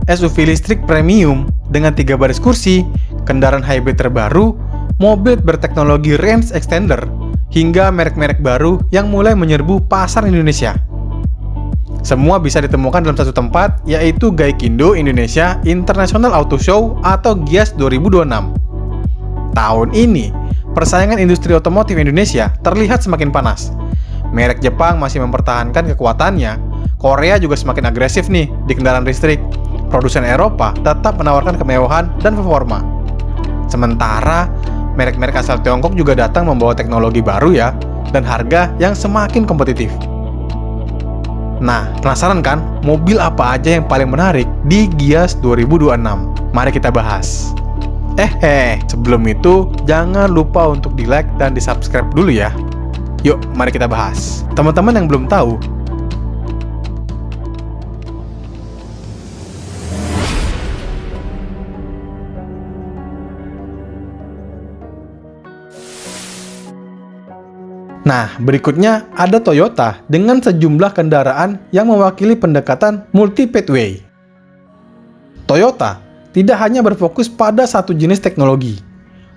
SUV listrik premium dengan 3 baris kursi, kendaraan hybrid terbaru, mobil berteknologi range extender, hingga merek-merek baru yang mulai menyerbu pasar Indonesia. Semua bisa ditemukan dalam satu tempat, yaitu Gaikindo Indonesia International Auto Show atau GIAS 2026. Tahun ini, persaingan industri otomotif Indonesia terlihat semakin panas. Merek Jepang masih mempertahankan kekuatannya, Korea juga semakin agresif nih di kendaraan listrik. Produsen Eropa tetap menawarkan kemewahan dan performa. Sementara, merek-merek asal Tiongkok juga datang membawa teknologi baru ya, dan harga yang semakin kompetitif. Nah, penasaran kan mobil apa aja yang paling menarik di GIAS 2026? Mari kita bahas. Sebelum itu, jangan lupa untuk di-like dan di-subscribe dulu ya. Yuk, mari kita bahas. Teman-teman yang belum tahu, nah, berikutnya ada Toyota dengan sejumlah kendaraan yang mewakili pendekatan multi-pathway. Toyota tidak hanya berfokus pada satu jenis teknologi.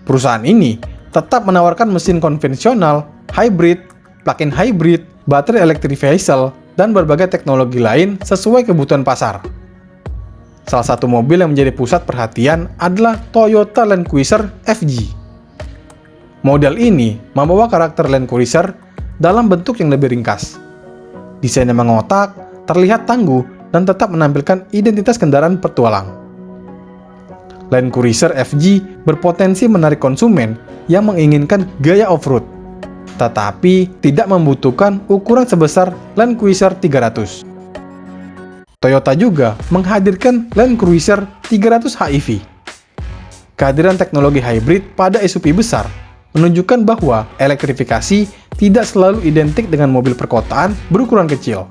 Perusahaan ini tetap menawarkan mesin konvensional, hybrid, plug-in hybrid, baterai electric vehicle, dan berbagai teknologi lain sesuai kebutuhan pasar. Salah satu mobil yang menjadi pusat perhatian adalah Toyota Land Cruiser FG. Model ini membawa karakter Land Cruiser dalam bentuk yang lebih ringkas. Desainnya mengotak, terlihat tangguh, dan tetap menampilkan identitas kendaraan petualang. Land Cruiser FG berpotensi menarik konsumen yang menginginkan gaya off-road, tetapi tidak membutuhkan ukuran sebesar Land Cruiser 300. Toyota juga menghadirkan Land Cruiser 300 HEV. Kehadiran teknologi hybrid pada SUV besar menunjukkan bahwa elektrifikasi tidak selalu identik dengan mobil perkotaan berukuran kecil.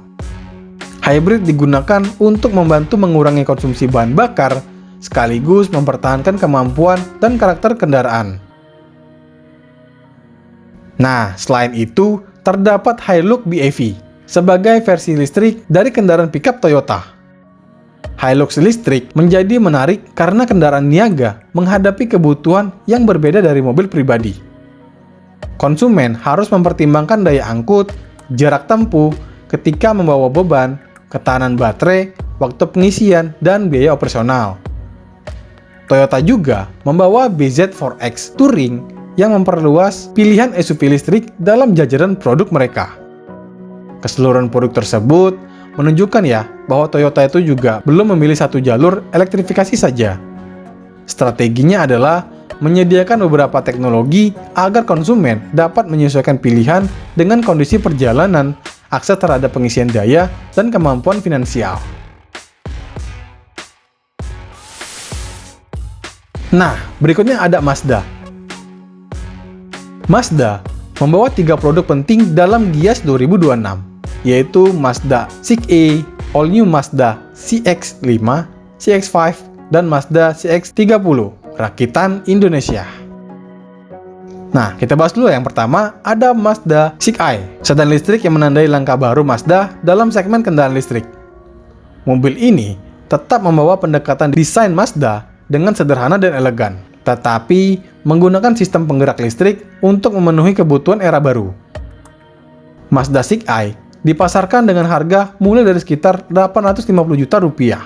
Hybrid digunakan untuk membantu mengurangi konsumsi bahan bakar, sekaligus mempertahankan kemampuan dan karakter kendaraan. Nah, selain itu, terdapat Hilux BEV sebagai versi listrik dari kendaraan pickup Toyota. Hilux listrik menjadi menarik karena kendaraan niaga menghadapi kebutuhan yang berbeda dari mobil pribadi. Konsumen harus mempertimbangkan daya angkut, jarak tempuh, ketika membawa beban, ketahanan baterai, waktu pengisian, dan biaya operasional. Toyota juga membawa BZ4X Touring yang memperluas pilihan SUV listrik dalam jajaran produk mereka. Keseluruhan produk tersebut menunjukkan ya bahwa Toyota itu juga belum memilih satu jalur elektrifikasi saja. Strateginya adalah menyediakan beberapa teknologi agar konsumen dapat menyesuaikan pilihan dengan kondisi perjalanan, akses terhadap pengisian daya, dan kemampuan finansial. Nah, berikutnya ada Mazda. Mazda membawa 3 produk penting dalam GIAS 2026, yaitu Mazda CX-A, All New Mazda CX-5, CX-5, dan Mazda CX-30, rakitan Indonesia. Nah, kita bahas dulu yang pertama, ada Mazda CX-i, sedan listrik yang menandai langkah baru Mazda dalam segmen kendaraan listrik. Mobil ini tetap membawa pendekatan desain Mazda dengan sederhana dan elegan, tetapi menggunakan sistem penggerak listrik untuk memenuhi kebutuhan era baru. Mazda CX-i dipasarkan dengan harga mulai dari sekitar 850 juta rupiah.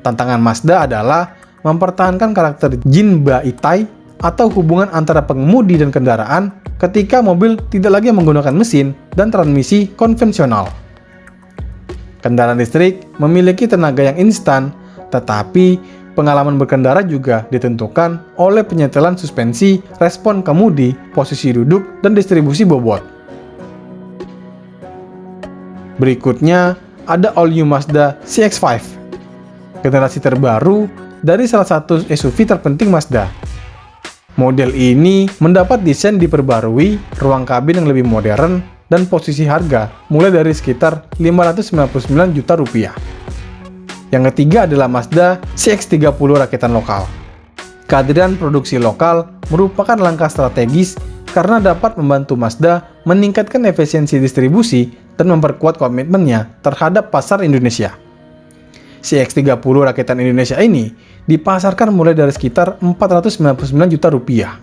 Tantangan Mazda adalah mempertahankan karakter Jinba Itai atau hubungan antara pengemudi dan kendaraan ketika mobil tidak lagi menggunakan mesin dan transmisi konvensional. Kendaraan listrik memiliki tenaga yang instan, tetapi pengalaman berkendara juga ditentukan oleh penyetelan suspensi, respon kemudi, posisi duduk, dan distribusi bobot. Berikutnya, ada All New Mazda CX-5, generasi terbaru dari salah satu SUV terpenting Mazda. Model ini mendapat desain diperbarui, ruang kabin yang lebih modern, dan posisi harga mulai dari sekitar 599 juta rupiah. Yang ketiga adalah Mazda CX-30 rakitan lokal. Kehadiran produksi lokal merupakan langkah strategis karena dapat membantu Mazda meningkatkan efisiensi distribusi dan memperkuat komitmennya terhadap pasar Indonesia. CX-30 rakitan Indonesia ini dipasarkan mulai dari sekitar 499 juta rupiah.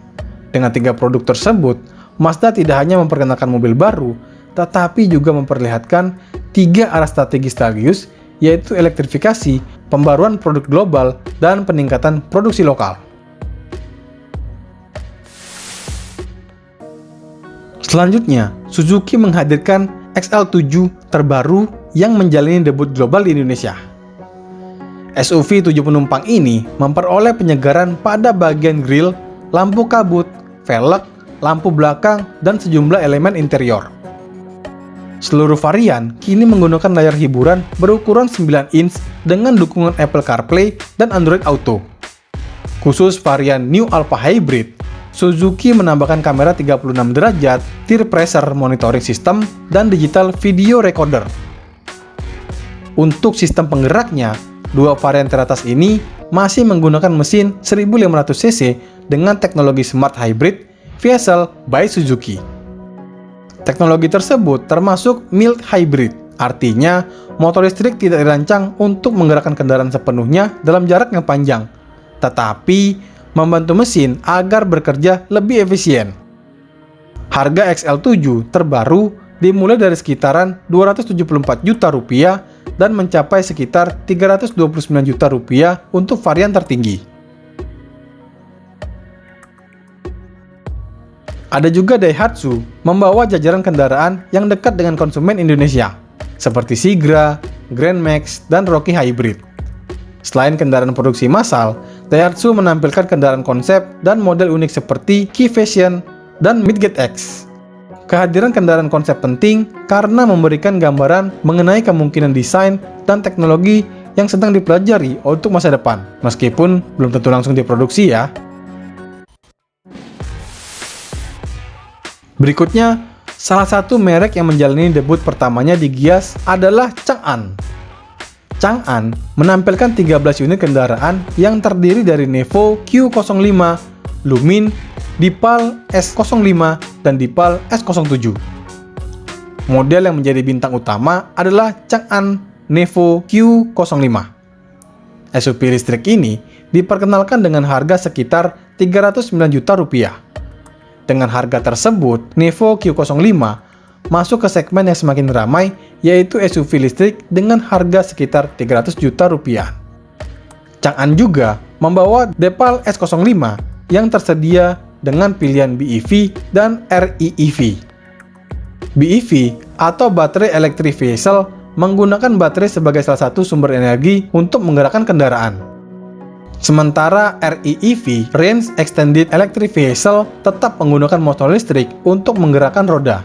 Dengan 3 produk tersebut, Mazda tidak hanya memperkenalkan mobil baru, tetapi juga memperlihatkan 3 arah strategi sekaligus, yaitu elektrifikasi, pembaruan produk global, dan peningkatan produksi lokal. Selanjutnya, Suzuki menghadirkan XL7 terbaru yang menjalani debut global di Indonesia. SUV 7 penumpang ini memperoleh penyegaran pada bagian grill, lampu kabut, velg, lampu belakang, dan sejumlah elemen interior. Seluruh varian kini menggunakan layar hiburan berukuran 9 inch dengan dukungan Apple CarPlay dan Android Auto. Khusus varian New Alpha Hybrid, Suzuki menambahkan kamera 36 derajat, tear pressure monitoring system, dan digital video recorder. Untuk sistem penggeraknya, 2 varian teratas ini masih menggunakan mesin 1500 cc dengan teknologi Smart Hybrid Vehicle by Suzuki. Teknologi tersebut termasuk mild hybrid, artinya motor listrik tidak dirancang untuk menggerakkan kendaraan sepenuhnya dalam jarak yang panjang, tetapi membantu mesin agar bekerja lebih efisien. Harga XL7 terbaru dimulai dari sekitaran 274 juta rupiah dan mencapai sekitar 329 juta rupiah untuk varian tertinggi. Ada juga Daihatsu membawa jajaran kendaraan yang dekat dengan konsumen Indonesia, seperti Sigra, Grand Max, dan Rocky Hybrid. Selain kendaraan produksi massal, Daihatsu menampilkan kendaraan konsep dan model unik seperti Key Vision dan Midget X. Kehadiran kendaraan konsep penting karena memberikan gambaran mengenai kemungkinan desain dan teknologi yang sedang dipelajari untuk masa depan, meskipun belum tentu langsung diproduksi ya. Berikutnya, salah satu merek yang menjalani debut pertamanya di Gias adalah Chang'an. Chang'an menampilkan 13 unit kendaraan yang terdiri dari Nevo Q05, Lumin, Deepal S05, dan Deepal S07. Model yang menjadi bintang utama adalah Chang'an Nevo Q05. SUV listrik ini diperkenalkan dengan harga sekitar 309 juta rupiah. Dengan harga tersebut, Nevo Q05 masuk ke segmen yang semakin ramai, yaitu SUV listrik dengan harga sekitar 300 juta rupiah. Chang'an juga membawa Deepal S05 yang tersedia dengan pilihan BEV dan REEV. BEV atau Battery Electric Vehicle menggunakan baterai sebagai salah satu sumber energi untuk menggerakkan kendaraan. Sementara REEV, Range Extended Electric Vehicle, tetap menggunakan motor listrik untuk menggerakkan roda,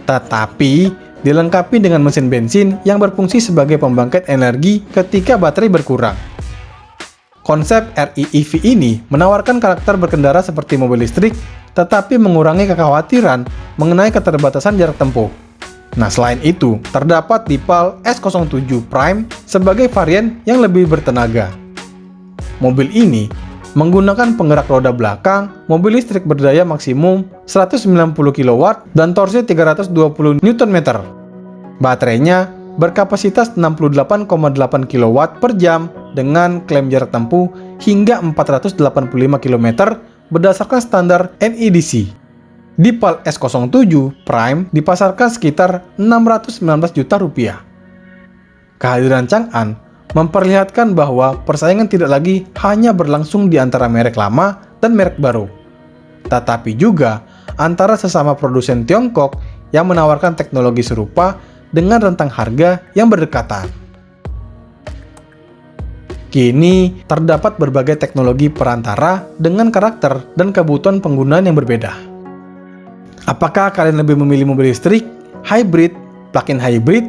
tetapi dilengkapi dengan mesin bensin yang berfungsi sebagai pembangkit energi ketika baterai berkurang. Konsep REEV ini menawarkan karakter berkendara seperti mobil listrik, tetapi mengurangi kekhawatiran mengenai keterbatasan jarak tempuh. Nah, selain itu, terdapat Deepal S07 Prime sebagai varian yang lebih bertenaga. Mobil ini menggunakan penggerak roda belakang, mobil listrik berdaya maksimum 190 kW dan torsi 320 Nm. Baterainya berkapasitas 68,8 kW per jam dengan klaim jarak tempuh hingga 485 km berdasarkan standar NEDC. Deepal S07 Prime dipasarkan sekitar 619 juta rupiah. Kehadiran Chang'an memperlihatkan bahwa persaingan tidak lagi hanya berlangsung di antara merek lama dan merek baru, tetapi juga antara sesama produsen Tiongkok yang menawarkan teknologi serupa dengan rentang harga yang berdekatan. Kini, terdapat berbagai teknologi perantara dengan karakter dan kebutuhan penggunaan yang berbeda. Apakah kalian lebih memilih mobil listrik, hybrid, plug-in hybrid,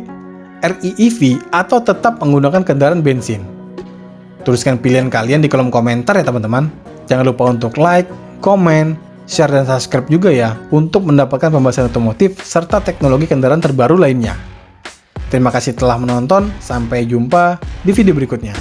REEV, atau tetap menggunakan kendaraan bensin? Tuliskan pilihan kalian di kolom komentar ya teman-teman. Jangan lupa untuk like, komen, share, dan subscribe juga ya untuk mendapatkan pembahasan otomotif serta teknologi kendaraan terbaru lainnya. Terima kasih telah menonton, sampai jumpa di video berikutnya.